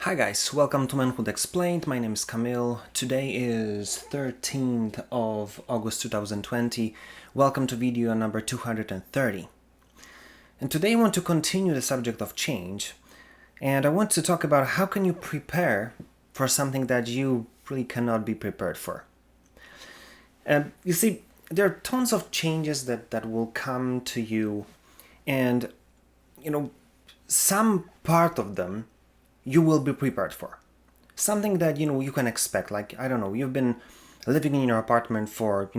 Hi guys, welcome to Manhood Explained. My name is Camille. Today is 13th of August 2020. Welcome to video number 230. And today I want to continue the subject of change. And I want to talk about how can you prepare for something that you really cannot be prepared for. You see, there are tons of changes that will come to you, and some part of them you will be prepared for. Something that you can expect, like, I don't know, you've been living in your apartment for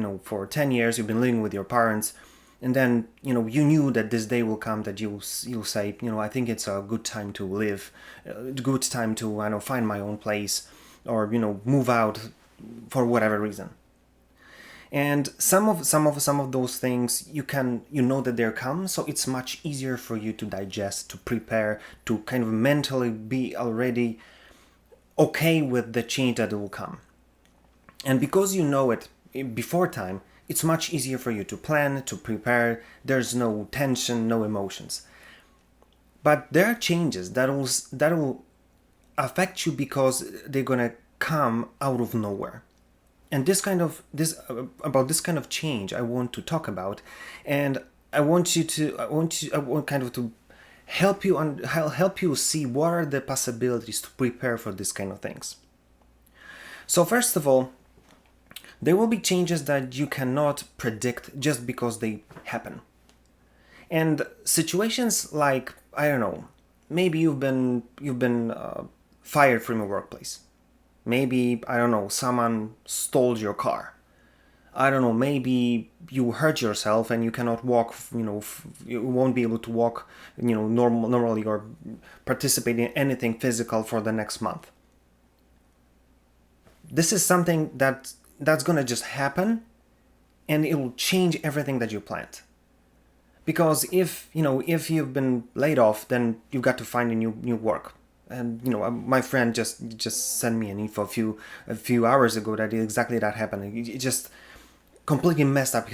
10 years, you've been living with your parents, and then you knew that this day will come that you'll say, I think it's a good time to live, a good time to, I know, find my own place, or move out for whatever reason. And some of those things you know that they're come, so it's much easier for you to digest, to prepare, to kind of mentally be already okay with the change that will come. And because you know it before time, it's much easier for you to plan, to prepare. There's no tension, no emotions. But there are changes that will affect you because they're gonna come out of nowhere. And about this kind of change I want to talk about, and I want kind of to help you see what are the possibilities to prepare for this kind of things. So first of all, there will be changes that you cannot predict just because they happen. And situations like, I don't know, maybe you've been fired from your workplace. Maybe, I don't know, someone stole your car. I don't know, maybe you hurt yourself and you cannot walk, you won't be able to walk, normally, or participate in anything physical for the next month. This is something that's gonna just happen, and it will change everything that you planned. Because if you've been laid off, then you've got to find a new work. And my friend just sent me an info a few hours ago that exactly that happened. It just completely messed up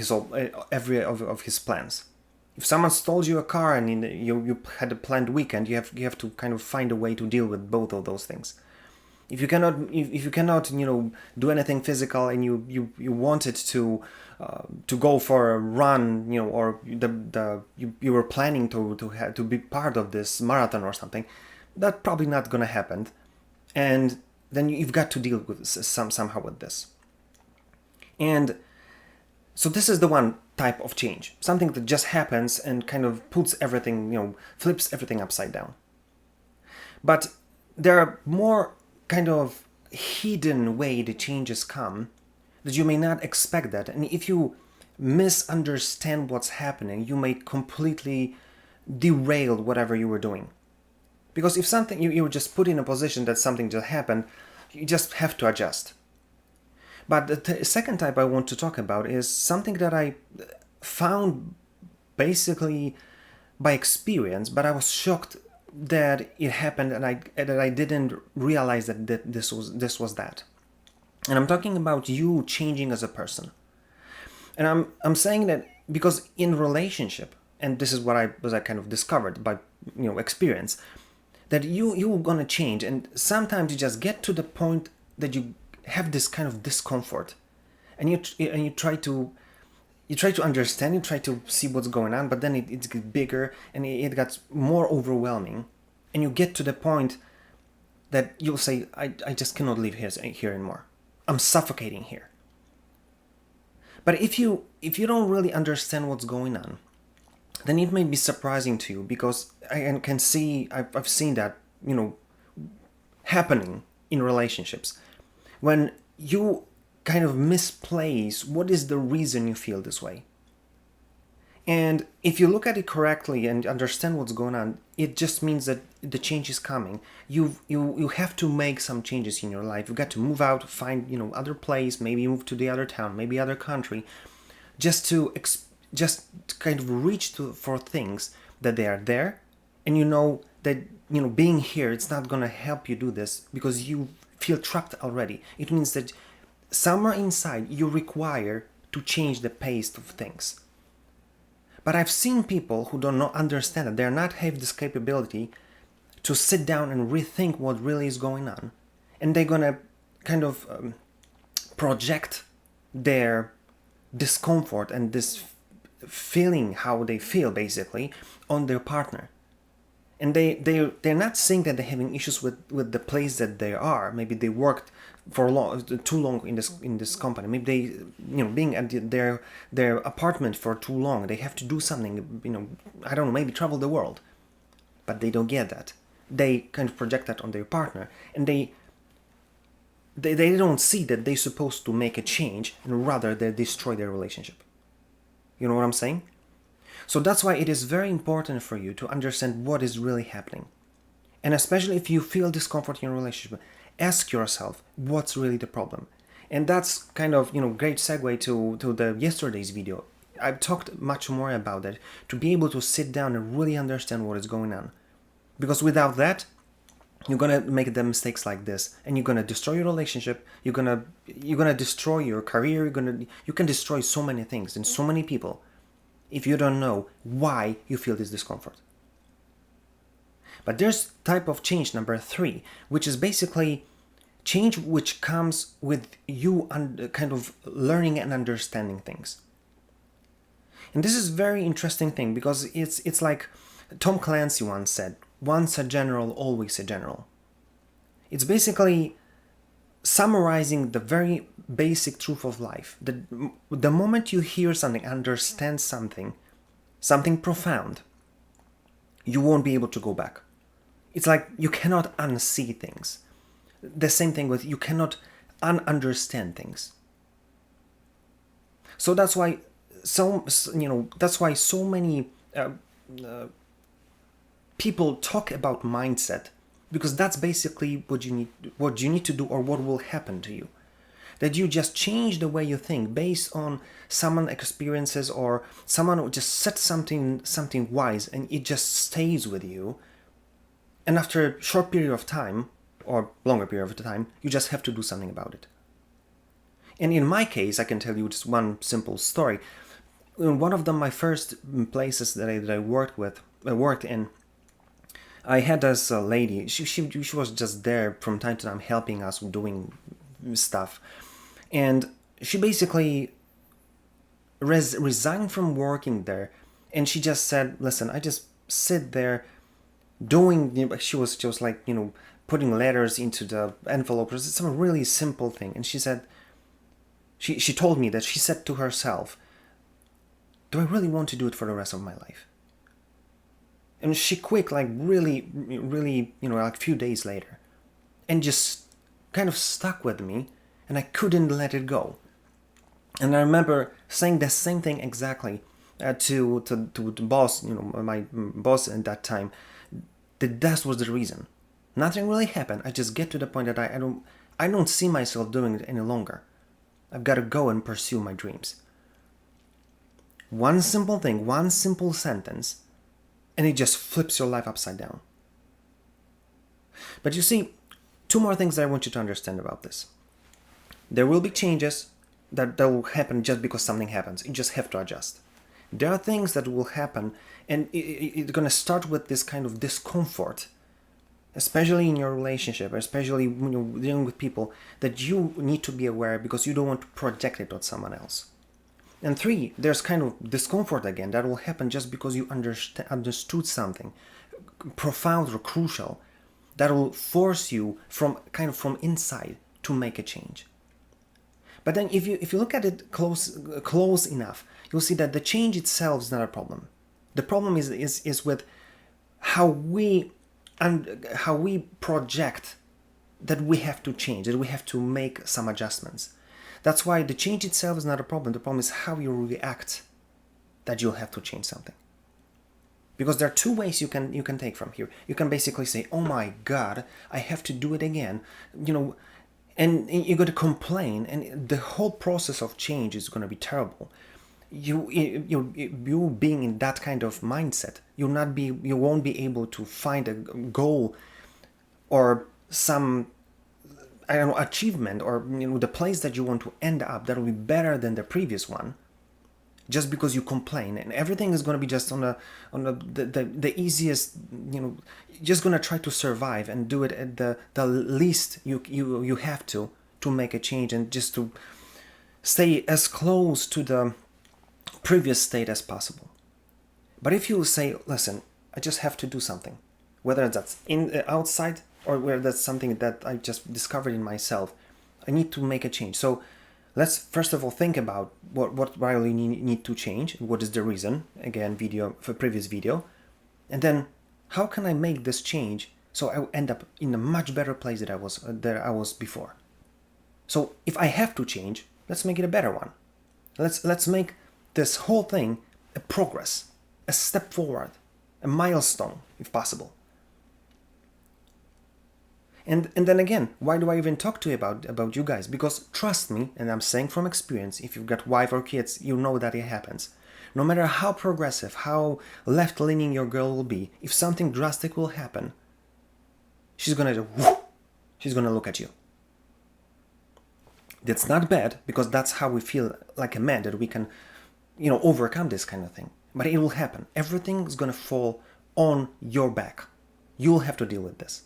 every of his plans. If someone stole you a car and you had a planned weekend, you have to kind of find a way to deal with both of those things. If you cannot do anything physical, and you wanted to go for a run, or you were planning to be part of this marathon or something, that's probably not gonna happen, and then you've got to deal with somehow with this. And so this is the one type of change, something that just happens and kind of puts everything, flips everything upside down. But there are more kind of hidden way the changes come that you may not expect that, and if you misunderstand what's happening, you may completely derail whatever you were doing. Because if something, you were just put in a position that something just happened, you just have to adjust. But the second type I want to talk about is something that I found basically by experience, but I was shocked that it happened, and that I didn't realize that this was that. And I'm talking about you changing as a person. And I'm saying that because in relationship, and this is what I kind of discovered by experience, that you're gonna change, and sometimes you just get to the point that you have this kind of discomfort, and you try to understand, you try to see what's going on, but then it gets bigger and it gets more overwhelming, and you get to the point that you'll say, I just cannot live here anymore. I'm suffocating here. But if you don't really understand what's going on, then it may be surprising to you, because I've seen that happening in relationships, when you kind of misplace what is the reason you feel this way. And if you look at it correctly and understand what's going on, it just means that the change is coming. You have to make some changes in your life. You've got to move out, find other place, maybe move to the other town, maybe other country, just to kind of reach for things that they are there, and that being here, it's not gonna help you do this because you feel trapped already. It means that somewhere inside you require to change the pace of things. But I've seen people who do not understand that they are not have this capability to sit down and rethink what really is going on. And they're gonna kind of project their discomfort and this feeling, how they feel basically, on their partner. And they're not saying that they're having issues with the place that they are. Maybe they worked for too long in this company. Maybe they, being at their apartment for too long, they have to do something, I don't know, maybe travel the world. But they don't get that. They kind of project that on their partner, and they don't see that they're supposed to make a change, and rather they destroy their relationship. You know what I'm saying? So that's why it is very important for you to understand what is really happening. And especially if you feel discomfort in your relationship, ask yourself what's really the problem. And that's kind of, great segue to the yesterday's video. I've talked much more about that, to be able to sit down and really understand what is going on. Because without that, you're gonna make the mistakes like this, and you're gonna destroy your relationship. You're gonna destroy your career. You can destroy so many things and so many people if you don't know why you feel this discomfort. But there's type of change number 3, which is basically change which comes with you kind of learning and understanding things. And this is a very interesting thing, because it's like Tom Clancy once said, once a general, always a general. It's basically summarizing the very basic truth of life. The moment you hear something, understand something profound, you won't be able to go back. It's like you cannot unsee things. The same thing with you cannot ununderstand things. So that's why so many people talk about mindset, because that's basically what you need to do, or what will happen to you. That you just change the way you think based on someone's experiences, or someone who just said something wise, and it just stays with you. And after a short period of time, or longer period of time, you just have to do something about it. And in my case, I can tell you just one simple story. In one of my first places that I worked in, I had this lady. She was just there from time to time helping us doing stuff, and she basically resigned from working there, and she just said, "Listen, I just sit there doing." She was like putting letters into the envelopes. It's some really simple thing, and she said, she told me that she said to herself, "Do I really want to do it for the rest of my life?" And she quit like really, like a few days later, and just kind of stuck with me, and I couldn't let it go. And I remember saying the same thing exactly to the boss, my boss at that time. That was the reason. Nothing really happened. I just get to the point that I don't see myself doing it any longer. I've got to go and pursue my dreams. One simple thing, one simple sentence, and it just flips your life upside down. But you see, 2 more things that I want you to understand about this. There will be changes that will happen just because something happens. You just have to adjust. There are things that will happen, and it's going to start with this kind of discomfort, especially in your relationship, especially when you're dealing with people, that you need to be aware, because you don't want to project it on someone else. And 3, there's kind of discomfort again that will happen just because you understood something profound or crucial that will force you from inside to make a change. But then if you look at it close enough, you'll see that the change itself is not a problem. The problem is with how we project that we have to change, that we have to make some adjustments. That's why the change itself is not a problem. The problem is how you react that you'll have to change something. Because there are 2 ways you can take from here. You can basically say, "Oh my God, I have to do it again," and you're going to complain, and the whole process of change is going to be terrible. You being in that kind of mindset, you won't be able to find a goal or some achievement, or the place that you want to end up that will be better than the previous one, just because you complain, and everything is going to be just on the easiest, just going to try to survive and do it at the least you have to make a change, and just to stay as close to the previous state as possible. But if you say, listen, I just have to do something, whether that's outside or whether that's something that I just discovered in myself, I need to make a change. So let's first of all think about what I really need to change, what is the reason, again, previous video, and then how can I make this change so I end up in a much better place that I was before. So if I have to change, let's make it a better one. Let's make this whole thing a progress, a step forward, a milestone, if possible. And then again, why do I even talk to you about you guys? Because trust me, and I'm saying from experience, if you've got wife or kids, you know that it happens. No matter how progressive, how left-leaning your girl will be, if something drastic will happen, she's gonna look at you. That's not bad, because that's how we feel like a man, that we can, overcome this kind of thing. But it will happen. Everything is gonna fall on your back. You'll have to deal with this.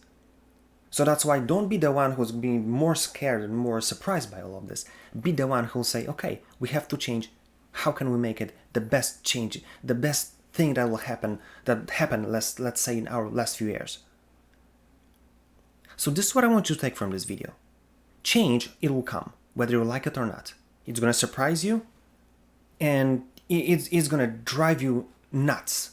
So that's why don't be the one who's being more scared and more surprised by all of this. Be the one who'll say, okay, we have to change. How can we make it the best change, the best thing that happened, let's say, in our last few years? So this is what I want you to take from this video. Change, it will come, whether you like it or not. It's going to surprise you, and it's going to drive you nuts,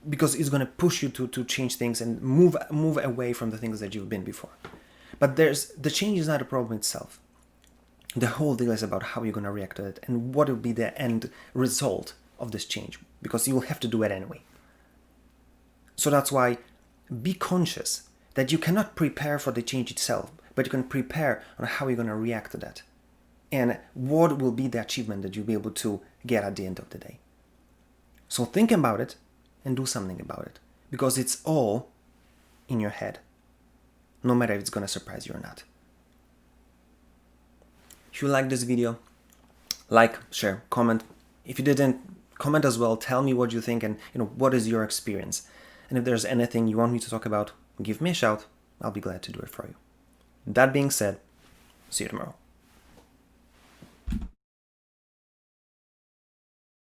because it's going to push you to change things and move away from the things that you've been before. But the change is not a problem itself. The whole deal is about how you're going to react to it and what will be the end result of this change, because you will have to do it anyway. So that's why be conscious that you cannot prepare for the change itself, but you can prepare on how you're going to react to that and what will be the achievement that you'll be able to get at the end of the day. So think about it and do something about it, because it's all in your head, no matter if it's going to surprise you or not. If you like this video, like, share, comment. If you didn't, comment as well. Tell me what you think and what is your experience. And if there's anything you want me to talk about, give me a shout. I'll be glad to do it for you. That being said, see you tomorrow.